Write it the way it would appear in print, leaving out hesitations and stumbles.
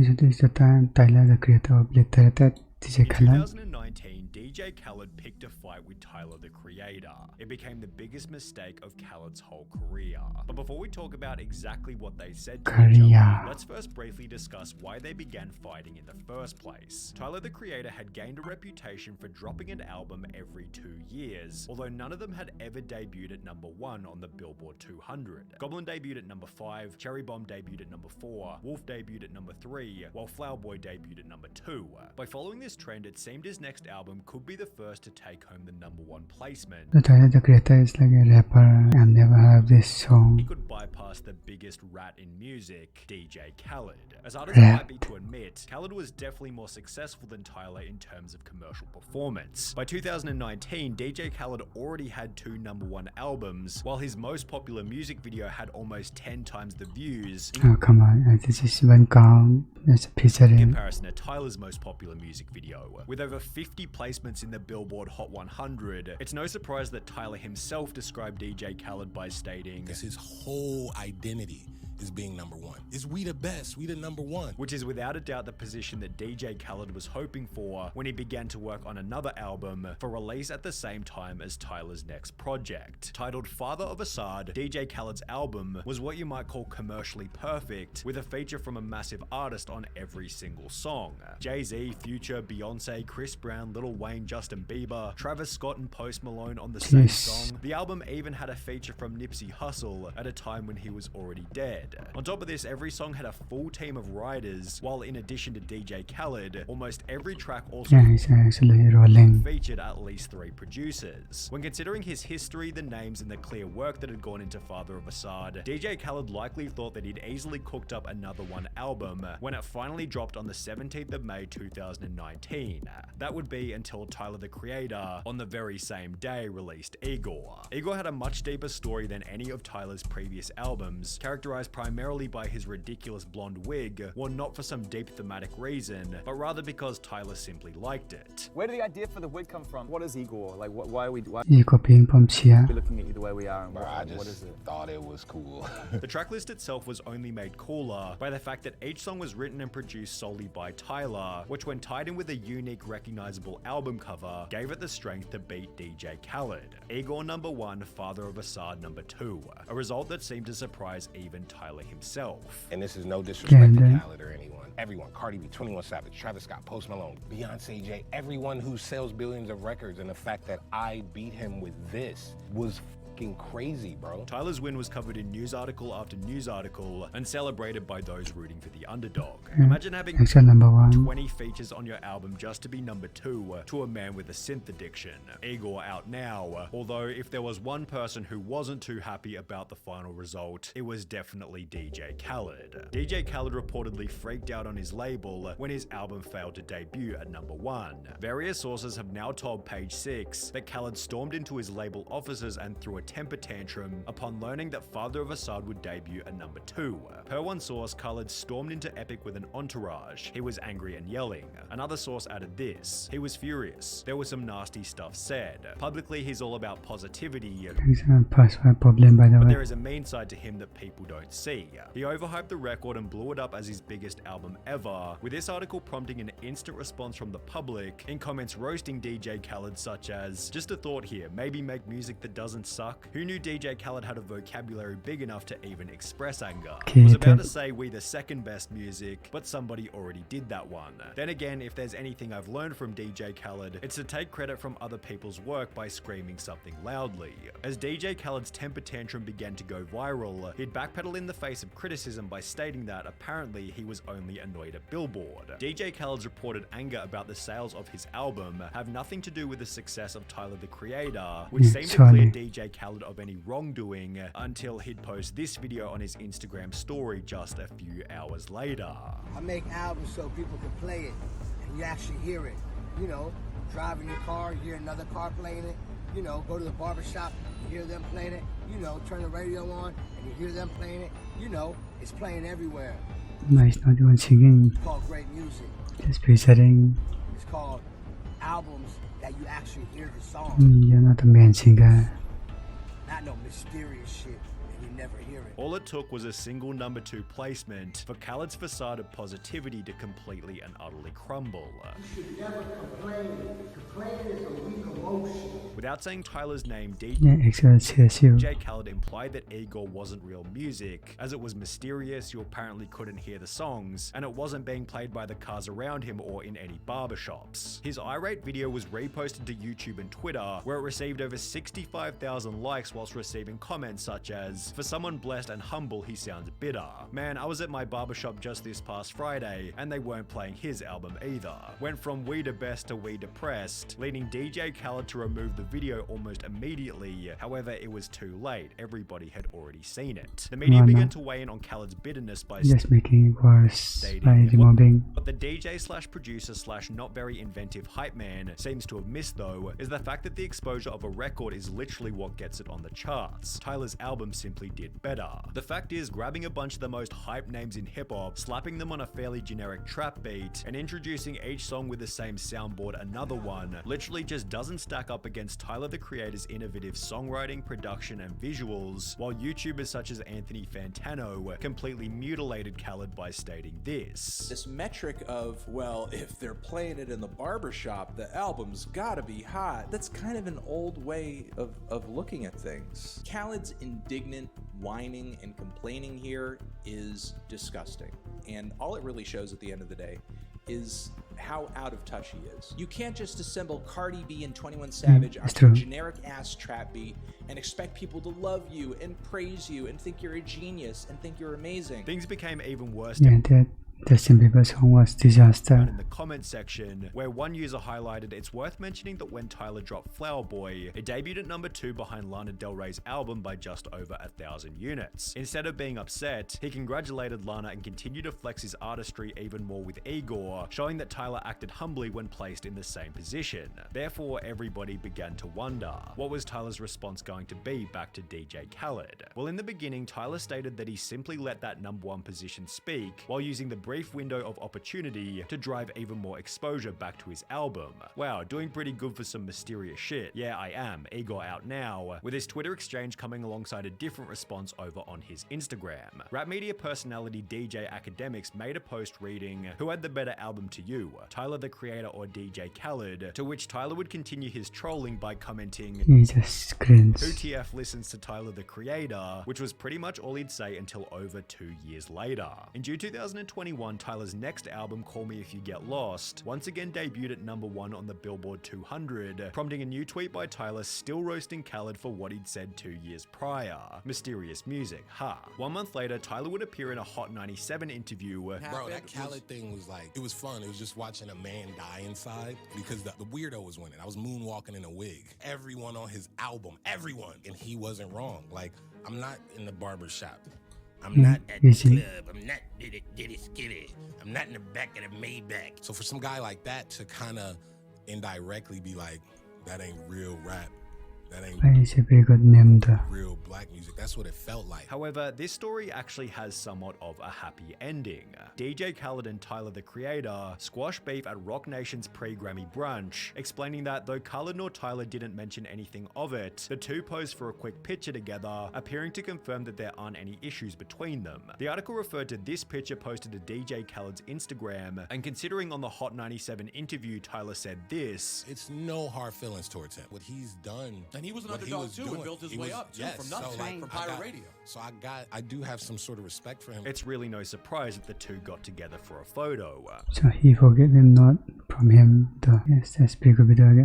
This is the time Tyler the creator of Obliterated, DJ Khaled. In 2019, DJ Khaled picked a fight with Tyler the Creator. It became the biggest mistake of Khaled's whole career. But before we talk about exactly what they said to each other, let's first briefly discuss why they began fighting in the first place. Tyler the Creator had gained a reputation for dropping an album every 2 years, although none of them had ever debuted at #1 on the Billboard 200. Goblin debuted at #5, Cherry Bomb debuted at #4, Wolf debuted at #3, while Flower Boy debuted at #2. By following this trend, it seemed his next album could be the first to take home the #1 placement. The Tyler the Creator is like a rapper and never have this song. He could bypass the biggest rat in music, DJ Khaled. As hard as it might be to admit, Khaled was definitely more successful than Tyler in terms of commercial performance. By 2019, DJ Khaled already had 2 #1 albums, while his most popular music video had almost 10 times the views. Oh come on, this is one count. There's a picture In in comparison to Tyler's most popular music video. With over 50 placements in the Billboard Hot 100, it's no surprise that Tyler himself described DJ Khaled by stating, "Because his whole identity is being #1. Is we the best, we the #1." Which is without a doubt the position that DJ Khaled was hoping for when he began to work on another album for release at the same time as Tyler's next project. Titled Father of Assad, DJ Khaled's album was what you might call commercially perfect, with a feature from a massive artist on every single song. Jay-Z, Future, Beyonce, Chris Brown, Lil Wayne, Justin Bieber, Travis Scott and Post Malone on the same song. The album even had a feature from Nipsey Hussle at a time when he was already dead. On top of this, every song had a full team of writers, while in addition to DJ Khaled, almost every track also he's actually rolling. featured at least 3 producers. When considering his history, the names and the clear work that had gone into Father of Assad, DJ Khaled likely thought that he'd easily cooked up another one album when it finally dropped on the 17th of May 2019. That would be until Tyler the Creator, on the very same day, released Igor. Igor had a much deeper story than any of Tyler's previous albums, characterized primarily by his ridiculous blonde wig, worn not for some deep thematic reason, but rather because Tyler simply liked it. Where did the idea for the wig come from? What is Igor? Like, why are we Igor being from Chia. looking at you the way we are? And I what is just it? thought it was cool. The tracklist itself was only made cooler by the fact that each song was written and produced solely by Tyler, which when tied in with a unique recognizable album cover, gave it the strength to beat DJ Khaled. Igor #1, Father of Assad #2, a result that seemed to surprise even Tyler himself. And this is no disrespect to Yeah, Khaled or anyone. Everyone, Cardi B, 21 Savage, Travis Scott, Post Malone, Beyonce, Jay, everyone who sells billions of records, and the fact that I beat him with this was crazy, bro. Tyler's win was covered in news article after news article and celebrated by those rooting for the underdog. Imagine having Actually #1. 20 features on your album just to be #2 to a man with a synth addiction. Igor out now, although if there was one person who wasn't too happy about the final result, it was definitely DJ Khaled. DJ Khaled reportedly freaked out on his label when his album failed to debut at #1. Various sources have now told Page 6 that Khaled stormed into his label offices and threw a temper tantrum upon learning that Father of Assad would debut at #2. Per one source, Khaled stormed into Epic with an entourage. He was angry and yelling. Another source added this: he was furious. There was some nasty stuff said. Publicly, he's all about positivity. He's a personal problem, by the But way. there is a mean side to him that people don't see. He overhyped the record and blew it up as his biggest album ever, with this article prompting an instant response from the public in comments roasting DJ Khaled such as, "Just a thought here, maybe make music that doesn't suck. Who knew DJ Khaled had a vocabulary big enough to even express anger? Was about to say we the second best music, but somebody already did that one." Then again, if there's anything I've learned from DJ Khaled, it's to take credit from other people's work by screaming something loudly. As DJ Khaled's temper tantrum began to go viral, he'd backpedal in the face of criticism by stating that apparently he was only annoyed at Billboard. DJ Khaled's reported anger about the sales of his album have nothing to do with the success of Tyler the Creator, which seemed to clear DJ Khaled of any wrongdoing until he'd post this video on his Instagram story just a few hours later. I make albums so people can play it and you actually hear it. You know, driving your car, you hear another car playing it. You know, go to the barbershop, you hear them playing it. You know, turn the radio on and you hear them playing it. You know, it's playing everywhere. No, he's not even singing. It's called great music. Just featuring. It's called albums that you actually hear the song. You're not a main singer. Not no mysterious shit and you never hear it. All it took was a single number 2 placement for Khaled's facade of positivity to completely and utterly crumble. You should never complain. Complaining is a weak emotion. Without saying Tyler's name, 그냥 엑셀을 치우시오. DJ Khaled implied that Igor wasn't real music, as it was mysterious, you apparently couldn't hear the songs, and it wasn't being played by the cars around him or in any barbershops. His irate video was reposted to YouTube and Twitter, where it received over 65,000 likes whilst receiving comments such as, "For someone blessed and humble, he sounds bitter. Man, I was at my barbershop just this past Friday, and they weren't playing his album either. Went from we the best to we depressed, leading DJ Khaled to remove the video almost immediately. However, it was too late, everybody had already seen it. The media began to weigh in on Khaled's bitterness by Just making it worse by stating removing. what the DJ/producer/ not very inventive hype man seems to have missed though is the fact that the exposure of a record is literally what gets it on the charts. Tyler's album simply did better. The fact is, grabbing a bunch of the most hype names in hip hop, slapping them on a fairly generic trap beat, and introducing each song with the same soundboard another one literally just doesn't stack up against Tyler the Creator's innovative songwriting, production, and visuals, while YouTubers such as Anthony Fantano completely mutilated Khaled by stating this metric of, well, if they're playing it in the barbershop, the album's gotta be hot. That's kind of an old way of looking at things. Khaled's indignant whining and complaining here is disgusting. And all it really shows at the end of the day is how out of touch he is. You can't just assemble Cardi B and 21 Savage on a generic ass trap beat and expect people to love you and praise you and think you're a genius and think you're amazing. Things became even worse. Yeah, that Justin Bieber song was disaster. In the comment section, where one user highlighted, it's worth mentioning that when Tyler dropped Flower Boy, it debuted at number 2 behind Lana Del Rey's album by just over 1,000 units. Instead of being upset, he congratulated Lana and continued to flex his artistry even more with Igor, showing that Tyler acted humbly when placed in the same position. Therefore, everybody began to wonder, what was Tyler's response going to be back to DJ Khaled? Well, in the beginning, Tyler stated that he simply let that number 1 position speak, while using the brief window of opportunity to drive even more exposure back to his album. Wow, doing pretty good for some mysterious shit. Yeah, I am. Igor out now, with his Twitter exchange coming alongside a different response over on his Instagram. Rap media personality DJ Academics made a post reading, "Who had the better album to you, Tyler the Creator or DJ Khaled?" To which Tyler would continue his trolling by commenting, He just grins. "Who TF listens to Tyler the Creator?" which was pretty much all he'd say until over 2 years later. In June 2021, Tyler's next album, Call Me If You Get Lost, once again debuted at number 1 on the Billboard 200, prompting a new tweet by Tyler still roasting Khaled for what he'd said 2 years prior. Mysterious music, ha. 1 month later, Tyler would appear in a Hot 97 interview. Bro, that Khaled thing was like, it was fun. It was just watching a man die inside because the weirdo was winning. I was moonwalking in a wig. Everyone on his album, everyone. And he wasn't wrong. Like, I'm not in the barber shop. I'm not at the club. I'm not diddy skitty. I'm not in the back of the Maybach. So for some guy like that to kind of indirectly be like, that ain't real rap. That ain't real black music. That's what it felt like. However, this story actually has somewhat of a happy ending. DJ Khaled and Tyler the Creator squashed beef at Rock Nation's pre-Grammy brunch, explaining that though Khaled nor Tyler didn't mention anything of it, the two posed for a quick picture together, appearing to confirm that there aren't any issues between them. The article referred to this picture posted to DJ Khaled's Instagram, and considering on the Hot 97 interview Tyler said this, "It's no hard feelings towards him. What he's done." And he was an underdog too and built his way up too, from nothing, from pirate radio. So I do have some sort of respect for him. It's really no surprise that the two got together for a photo. So he forgave him not from him. Yes, that's pretty good video, I guess.